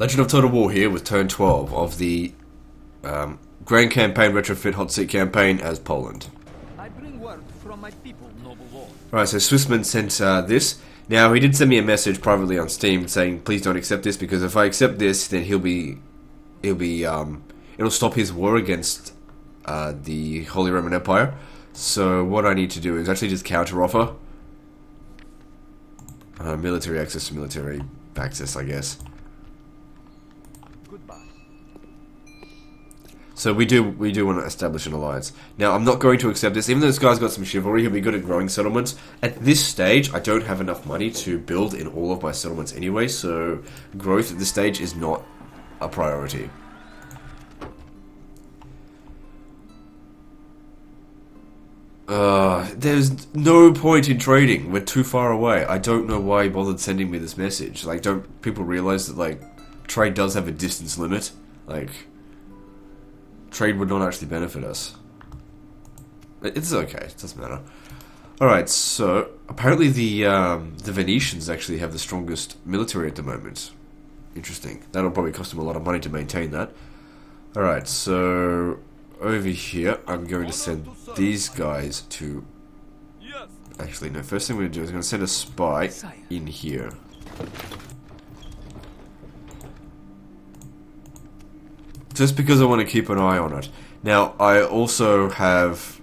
Legend of Total War here with turn 12 of the Grand Campaign Retrofit Hotseat campaign as Poland. I bring word from my people, noble lord. Right, so Swissman sent this. Now, he did send me a message privately on Steam saying, please don't accept this, because if I accept this, then it'll stop his war against the Holy Roman Empire. So what I need to do is actually just counter-offer. Military access to military access, I guess. Goodbye. So we do want to establish an alliance. Now, I'm not going to accept this. Even though this guy's got some chivalry, he'll be good at growing settlements. At this stage, I don't have enough money to build in all of my settlements anyway, so growth at this stage is not a priority. There's no point in trading. We're too far away. I don't know why he bothered sending me this message. Like, don't people realize that, like, trade does have a distance limit? Like, trade would not actually benefit us. It's okay. It doesn't matter. Alright, so, apparently the Venetians actually have the strongest military at the moment. Interesting. That'll probably cost them a lot of money to maintain that. Alright, so over here, I'm going to send these guys to... Actually, no, first thing I'm going to do is I'm going to send a spy in here. Just because I want to keep an eye on it. Now, I also have...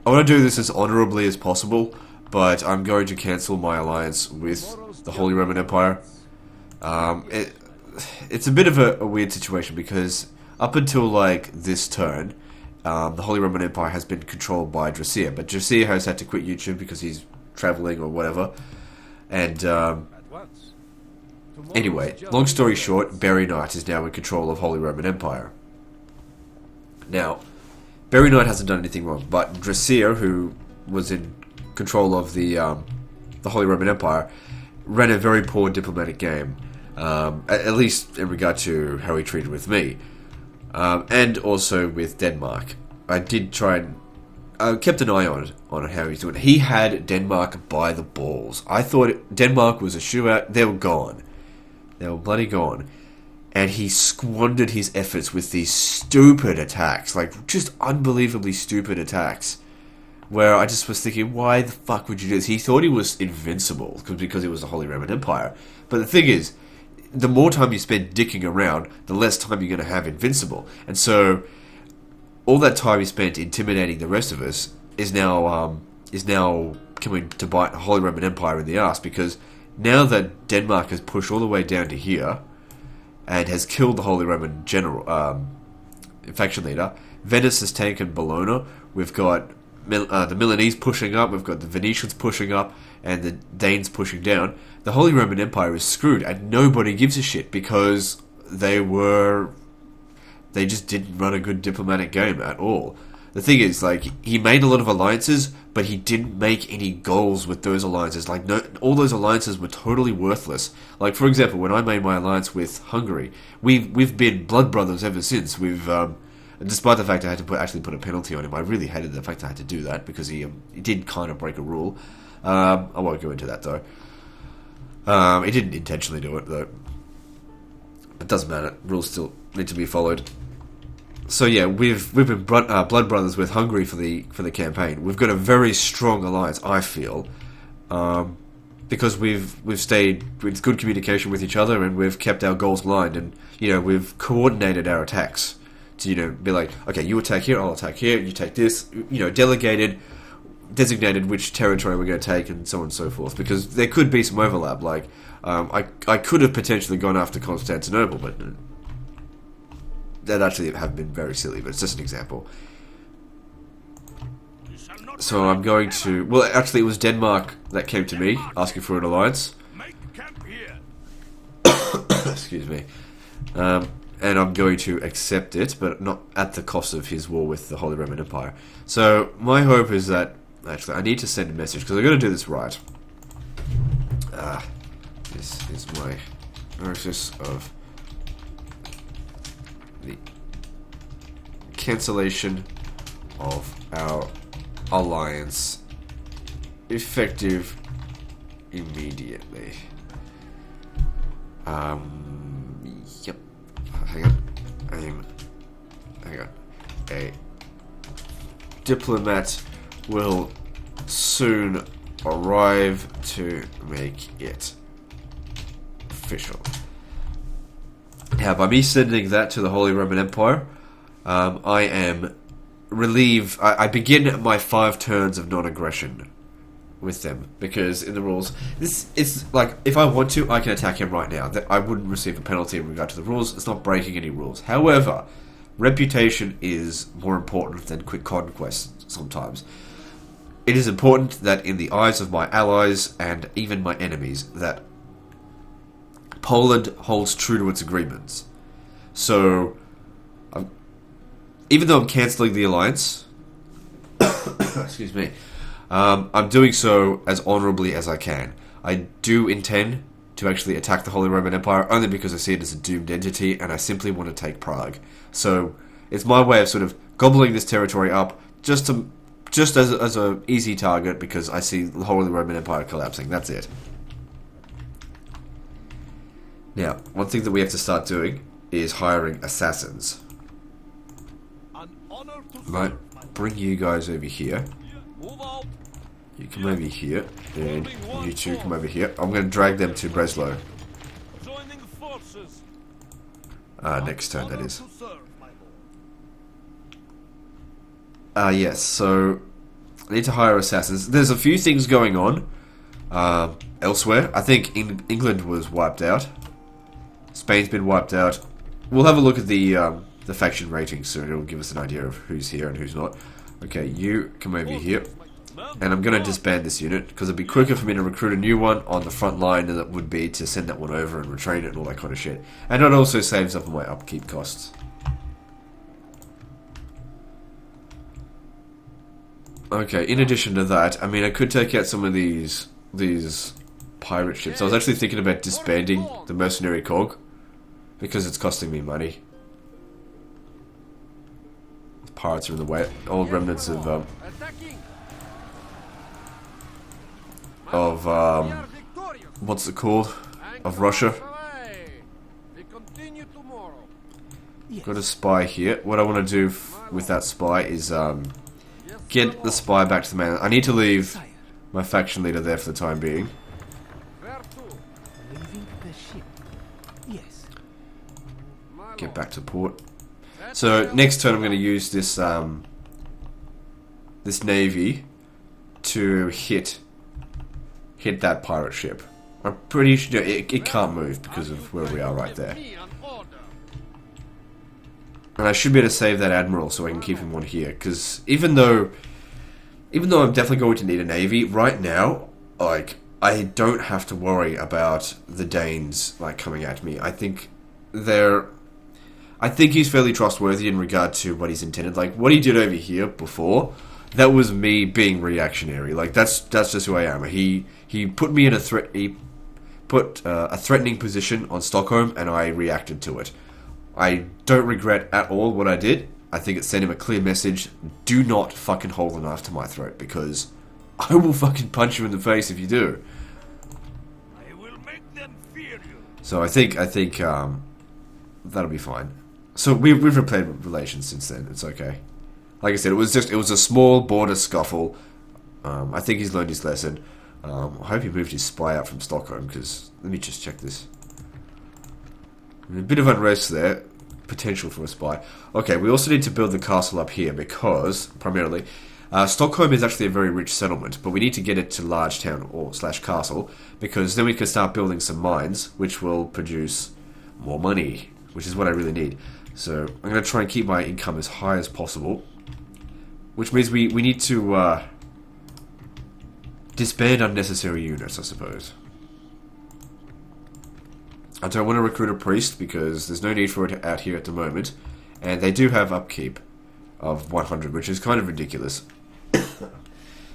I want to do this as honorably as possible, but I'm going to cancel my alliance with the Holy Roman Empire. It's a bit of a weird situation because up until, like, this turn... the Holy Roman Empire has been controlled by Dracir, but Dracir has had to quit YouTube because he's traveling or whatever. And anyway, long story short, Berry Knight is now in control of Holy Roman Empire. Now, Berry Knight hasn't done anything wrong, but Dracir, who was in control of the Holy Roman Empire, ran a very poor diplomatic game, at least in regard to how he treated with me. And also with Denmark. I did try and... I kept an eye on how he's doing. He had Denmark by the balls. I thought Denmark was a shootout. They were gone. They were bloody gone. And he squandered his efforts with these stupid attacks. Like, just unbelievably stupid attacks. Where I just was thinking, why the fuck would you do this? He thought he was invincible because it was the Holy Roman Empire. But the thing is, the more time you spend dicking around, the less time you're going to have invincible. And so, all that time he spent intimidating the rest of us is now coming to bite the Holy Roman Empire in the ass, because now that Denmark has pushed all the way down to here and has killed the Holy Roman general faction leader, Venice has taken Bologna. We've got the Milanese pushing up, we've got the Venetians pushing up, and the Danes pushing down. The Holy Roman Empire is screwed, and nobody gives a shit because they just didn't run a good diplomatic game at all. The thing is, like, he made a lot of alliances, but he didn't make any goals with those alliances. Like, no, all those alliances were totally worthless. Like, for example, when I made my alliance with Hungary, we've been blood brothers ever since. We've despite the fact I had to actually put a penalty on him. I really hated the fact I had to do that because he did kind of break a rule. I won't go into that though. He didn't intentionally do it though. It doesn't matter. Rules still need to be followed. So yeah, we've been blood brothers with Hungary for the campaign. We've got a very strong alliance, I feel, because we've stayed with good communication with each other, and we've kept our goals aligned, and we've coordinated our attacks to be like, okay, you attack here, I'll attack here, you take this, designated which territory we're going to take, and so on and so forth, because there could be some overlap. Like, I could have potentially gone after Constantinople, but that actually have been very silly, but it's just an example. So I'm going to... Well, actually, it was Denmark that came to me, asking for an alliance. Excuse me. And I'm going to accept it, but not at the cost of his war with the Holy Roman Empire. So, my hope is that... Actually, I need to send a message, because I've got to do this right. This is my notice of the cancellation of our alliance, effective immediately. Yep. Hang on. Hang on. A diplomat will soon arrive to make it official. Now, by me sending that to the Holy Roman Empire, I am relieved. I begin my 5 turns of non-aggression with them, because in the rules, this is like, if I want to, I can attack him right now. That I wouldn't receive a penalty in regard to the rules. It's not breaking any rules. However, reputation is more important than quick conquest sometimes. It is important that in the eyes of my allies and even my enemies, that Poland holds true to its agreements. So, even though I'm cancelling the alliance, excuse me, I'm doing so as honourably as I can. I do intend to actually attack the Holy Roman Empire, only because I see it as a doomed entity, and I simply want to take Prague. So, it's my way of sort of gobbling this territory up, just as a easy target, because I see the Holy Roman Empire collapsing. That's it. Now, one thing that we have to start doing is hiring assassins. Might bring you guys over here. You come over here, and you two come over here. I'm going to drag them to Breslau. Next turn, that is. Yes, so I need to hire assassins. There's a few things going on elsewhere. I think England was wiped out. Spain's been wiped out. We'll have a look at the faction ratings soon. It'll give us an idea of who's here and who's not. Okay, you come over here. And I'm going to disband this unit, because it'd be quicker for me to recruit a new one on the front line than it would be to send that one over and retrain it and all that kind of shit. And it also saves up on my upkeep costs. Okay, in addition to that, I mean, I could take out some of these pirate ships. I was actually thinking about disbanding the mercenary cog, because it's costing me money. The pirates are in the way. Old remnants of what's it called? Of Russia. Got a spy here. What I want to do with that spy is get the spy back to the mainland. I need to leave my faction leader there for the time being. Get back to port. So next turn I'm going to use this this navy to hit that pirate ship. I'm pretty sure it can't move because of where we are right there. And I should be able to save that admiral so I can keep him on here, because even though I'm definitely going to need a navy right now, like, I don't have to worry about the Danes like coming at me. I think he's fairly trustworthy in regard to what he's intended. Like, what he did over here before, that was me being reactionary. Like, that's just who I am. He put me in a threatening position on Stockholm, and I reacted to it. I don't regret at all what I did. I think it sent him a clear message: do not fucking hold a knife to my throat, because I will fucking punch you in the face if you do. I will make them fear you. So I think that'll be fine. So we've repaired relations since then. It's okay. Like I said, it was a small border scuffle. I think he's learned his lesson. I hope he moved his spy out from Stockholm, because let me just check this. A bit of unrest there. Potential for a spy. Okay, we also need to build the castle up here, because, primarily, Stockholm is actually a very rich settlement, but we need to get it to large town or / castle, because then we can start building some mines, which will produce more money, which is what I really need. So I'm going to try and keep my income as high as possible, which means we need to disband unnecessary units, I suppose. I don't want to recruit a priest, because there's no need for it out here at the moment, and they do have upkeep of 100, which is kind of ridiculous.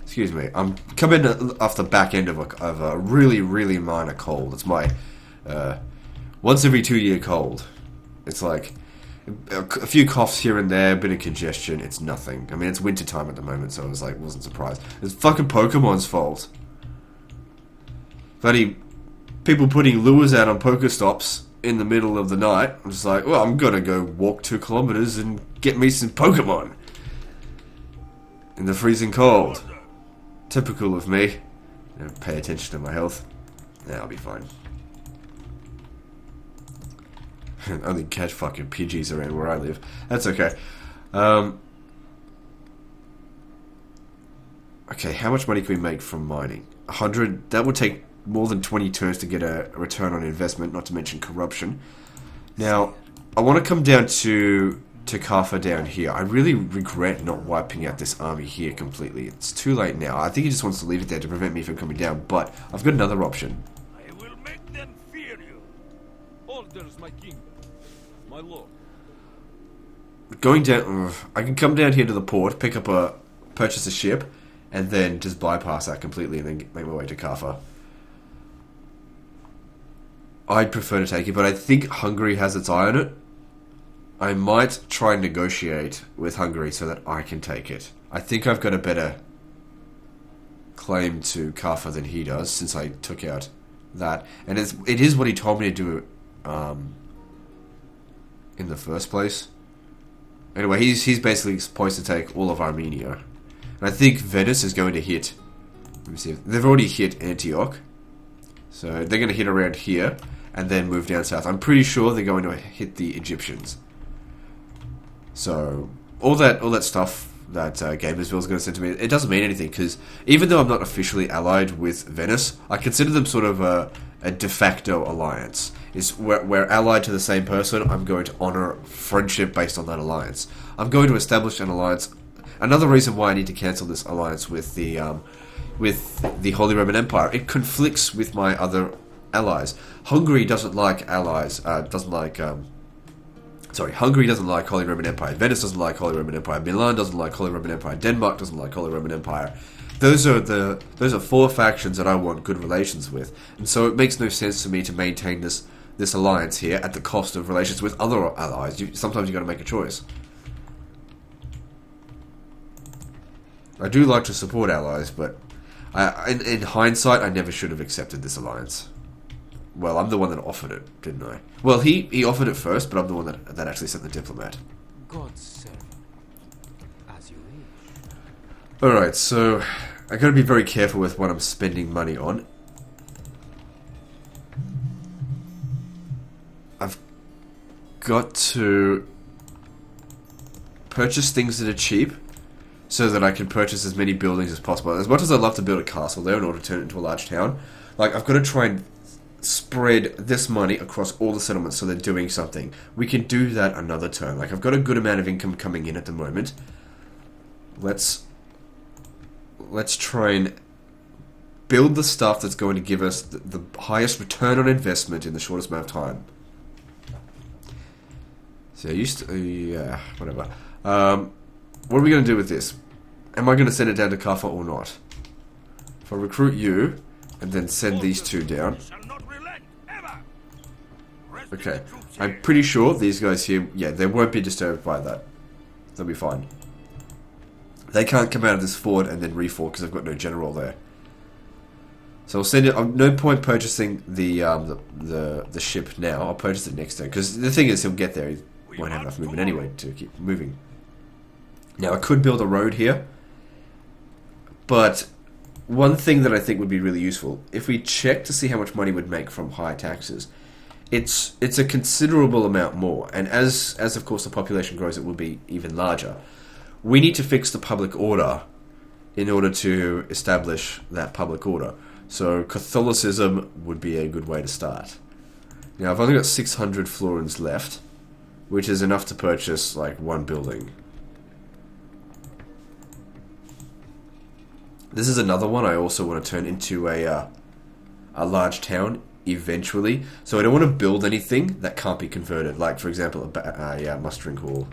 Excuse me. I'm coming off the back end of a really, really minor cold. It's my once every 2 year cold. It's like a few coughs here and there, a bit of congestion. It's nothing. I mean, it's winter time at the moment, so I wasn't surprised. It's fucking Pokemon's fault. Bloody people putting lures out on Pokestops in the middle of the night. I'm just like, well, I'm gonna go walk 2 kilometers and get me some Pokemon. In the freezing cold. Typical of me. Pay attention to my health. Yeah, I'll be fine. Only catch fucking Pidgeys around where I live. That's okay. Okay, how much money can we make from mining? 100. That would take more than 20 turns to get a return on investment, not to mention corruption. Now, I want to come down to Kafa down here. I really regret not wiping out this army here completely. It's too late now. I think he just wants to leave it there to prevent me from coming down, but I've got another option. I will make them fear you. Orders, my king. My lord. Going down... I can come down here to the port, purchase a ship, and then just bypass that completely and then make my way to Kafa. I'd prefer to take it, but I think Hungary has its eye on it. I might try and negotiate with Hungary so that I can take it. I think I've got a better claim to Kafa than he does, since I took out that. And it is what he told me to do in the first place. Anyway, he's basically supposed to take all of Armenia. And I think Venice is going to hit... Let me see. They've already hit Antioch. So they're going to hit around here and then move down south. I'm pretty sure they're going to hit the Egyptians. So all that stuff that Gamersville is going to send to me, it doesn't mean anything, because even though I'm not officially allied with Venice, I consider them sort of a de facto alliance. We're allied to the same person. I'm going to honor friendship based on that alliance. I'm going to establish an alliance. Another reason why I need to cancel this alliance with the Holy Roman Empire, it conflicts with my other allies. Hungary doesn't like allies. Hungary doesn't like Holy Roman Empire. Venice doesn't like Holy Roman Empire. Milan doesn't like Holy Roman Empire. Denmark doesn't like Holy Roman Empire. Those are 4 factions that I want good relations with, and so it makes no sense to me to maintain this alliance here at the cost of relations with other allies. Sometimes you got to make a choice. I do like to support allies, but in hindsight, I never should have accepted this alliance. Well, I'm the one that offered it, didn't I? Well, he offered it first, but I'm the one that actually sent the diplomat. God save as you wish. Alright, so I gotta be very careful with what I'm spending money on. I've got to purchase things that are cheap so that I can purchase as many buildings as possible. As much as I'd love to build a castle there in order to turn it into a large town, like, I've got to try and spread this money across all the settlements so they're doing something. We can do that another turn. Like, I've got a good amount of income coming in at the moment. Let's try and build the stuff that's going to give us the highest return on investment in the shortest amount of time. So yeah, whatever. What are we going to do with this? Am I going to send it down to Kafa or not? If I recruit you and then send these 2 down. Okay, I'm pretty sure these guys here, yeah, they won't be disturbed by that. They'll be fine. They can't come out of this fort and then reform because I've got no general there. So I'll send it. No point purchasing the ship now. I'll purchase it next turn, because the thing is, he'll get there. He won't have enough movement anyway to keep moving. Now, I could build a road here, but one thing that I think would be really useful, if we check to see how much money we'd make from high taxes, it's a considerable amount more, and as of course the population grows, it will be even larger. We need to fix the public order in order to establish that public order. So Catholicism would be a good way to start. Now, I've only got 600 florins left, which is enough to purchase like 1 building. This is another one I also want to turn into a large town eventually. So I don't want to build anything that can't be converted, like for example a mustering hall.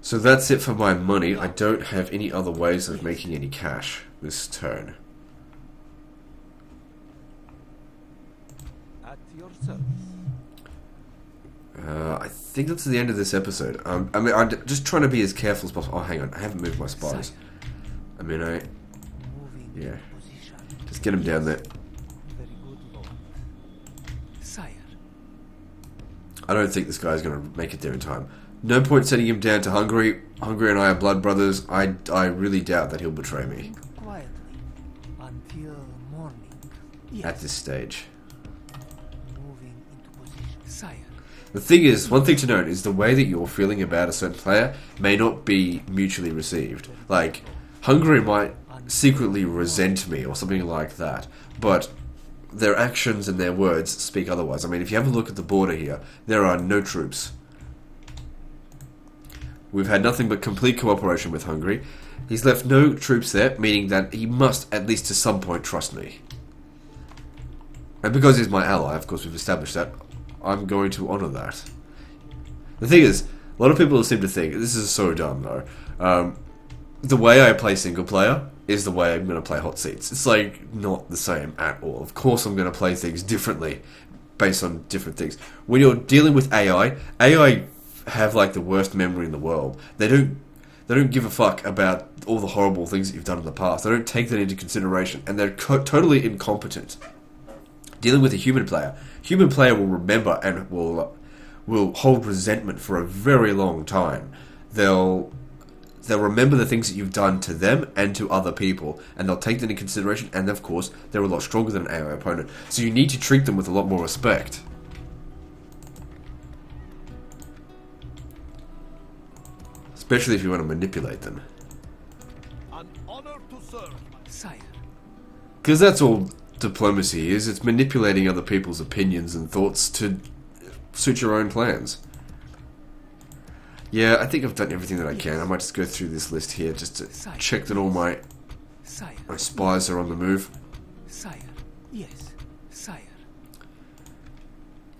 So that's it for my money. I don't have any other ways of making any cash this turn. At your service. I think that's the end of this episode. I mean, I'm just trying to be as careful as possible. Oh, hang on. I haven't moved my spies. I mean, yeah. Just get him down there. Very good, Lord. Sire, I don't think this guy's going to make it there in time. No point sending him down to Hungary. Hungary and I are blood brothers. I really doubt that he'll betray me. Quietly. Until morning. At this stage. Moving into position. Sire. The thing is, one thing to note is the way that you're feeling about a certain player may not be mutually received. Like, Hungary might secretly resent me or something like that, but their actions and their words speak otherwise. I mean, if you have a look at the border here, there are no troops. We've had nothing but complete cooperation with Hungary. He's left no troops there, meaning that he must, at least to some point, trust me. And because he's my ally, of course we've established that, I'm going to honour that. The thing is, a lot of people seem to think, this is so dumb though, the way I play single player is the way I'm going to play Hotseats. It's like, not the same at all. Of course I'm going to play things differently, based on different things. When you're dealing with AI have like the worst memory in the world. They don't give a fuck about all the horrible things that you've done in the past. They don't take that into consideration, and they're totally incompetent. Dealing with a human player will remember and will hold resentment for a very long time. They'll remember the things that you've done to them and to other people, and they'll take that into consideration, and of course, they're a lot stronger than an AI opponent. So you need to treat them with a lot more respect. Especially if you want to manipulate them. An honor to serve, my Sire. Because that's all diplomacy is. It's manipulating other people's opinions and thoughts to suit your own plans. Yeah, I think I've done everything that I can. I might just go through this list here just to check that all my spies are on the move. Sire. Yes. Sire.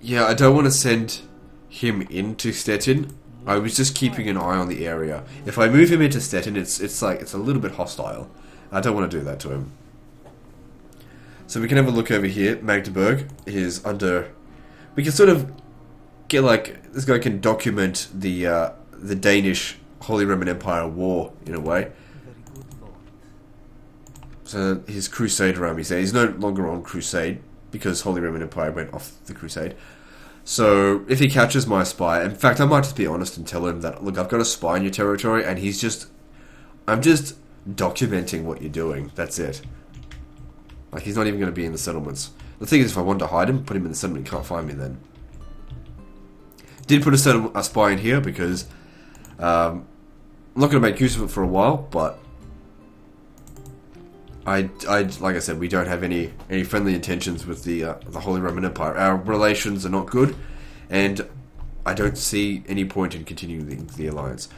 Yeah, I don't want to send him into Stettin. I was just keeping an eye on the area. If I move him into Stettin, it's a little bit hostile. I don't want to do that to him. So we can have a look over here. Magdeburg is under... We can sort of get like... This guy can document the Danish Holy Roman Empire war, in a way. Very good lord. So his Crusader army, he's no longer on crusade, because Holy Roman Empire went off the crusade. So, if he catches my spy, in fact, I might just be honest and tell him that, look, I've got a spy in your territory, and I'm just documenting what you're doing. That's it. Like, he's not even going to be in the settlements. The thing is, if I wanted to hide him, put him in the settlement, he can't find me then. Did put a spy in here, because I'm not going to make use of it for a while, but I like I said, we don't have any friendly intentions with the Holy Roman Empire. Our relations are not good, and I don't see any point in continuing the alliance.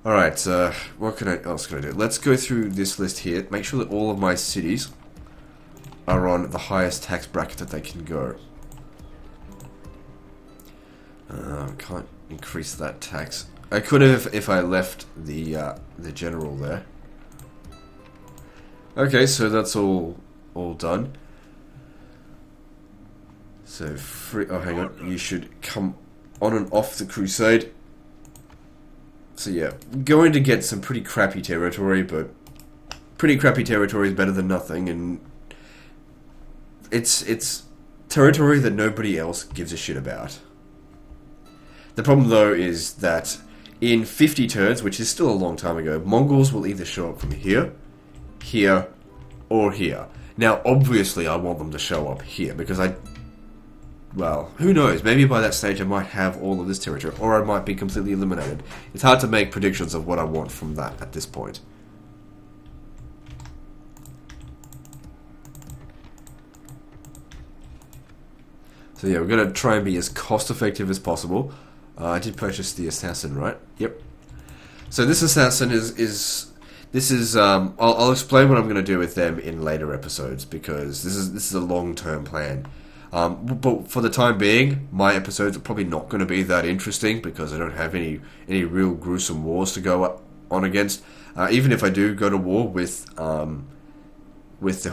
Alright, what else can I do? Let's go through this list here. Make sure that all of my cities are on the highest tax bracket that they can go. Can't increase that tax. I could have if I left the general there. Okay, so that's all done. So free. Oh, hang on. You should come on and off the crusade. So yeah, going to get some pretty crappy territory, but pretty crappy territory is better than nothing, and it's territory that nobody else gives a shit about. The problem though is that in 50 turns, which is still a long time ago, Mongols will either show up from here, or here. Now, obviously, I want them to show up here, because well, who knows, maybe by that stage I might have all of this territory, or I might be completely eliminated. It's hard to make predictions of what I want from that at this point. So yeah, we're going to try and be as cost effective as possible. I did purchase the assassin, right? Yep. So this assassin I'll explain what I'm going to do with them in later episodes, because this is a long-term plan. But for the time being, my episodes are probably not going to be that interesting, because I don't have any real gruesome wars to go on against. Even if I do go to war with the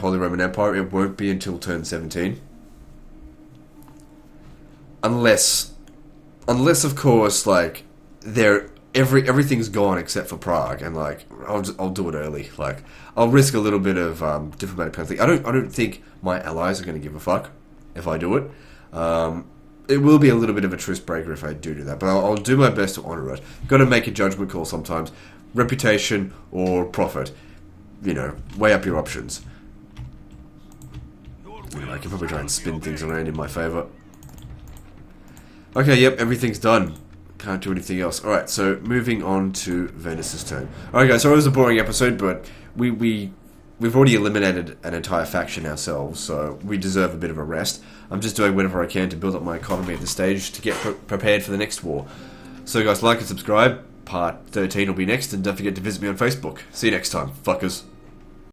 Holy Roman Empire, it won't be until turn 17. Unless of course, like, everything's gone except for Prague, and like I'll do it early. Like, I'll risk a little bit of diplomatic penalty. I don't think my allies are going to give a fuck if I do it. it will be a little bit of a truce breaker if I do that, but I'll do my best to honour it. Got to make a judgment call sometimes. Reputation or profit. You know, weigh up your options. I can probably try and spin things around in my favour. Okay, yep, everything's done. Can't do anything else. Alright, so moving on to Venice's turn. Alright guys, so it was a boring episode, but we've already eliminated an entire faction ourselves, so we deserve a bit of a rest. I'm just doing whatever I can to build up my economy at this stage to get prepared for the next war. So guys, like and subscribe. Part 13 will be next, and don't forget to visit me on Facebook. See you next time, fuckers.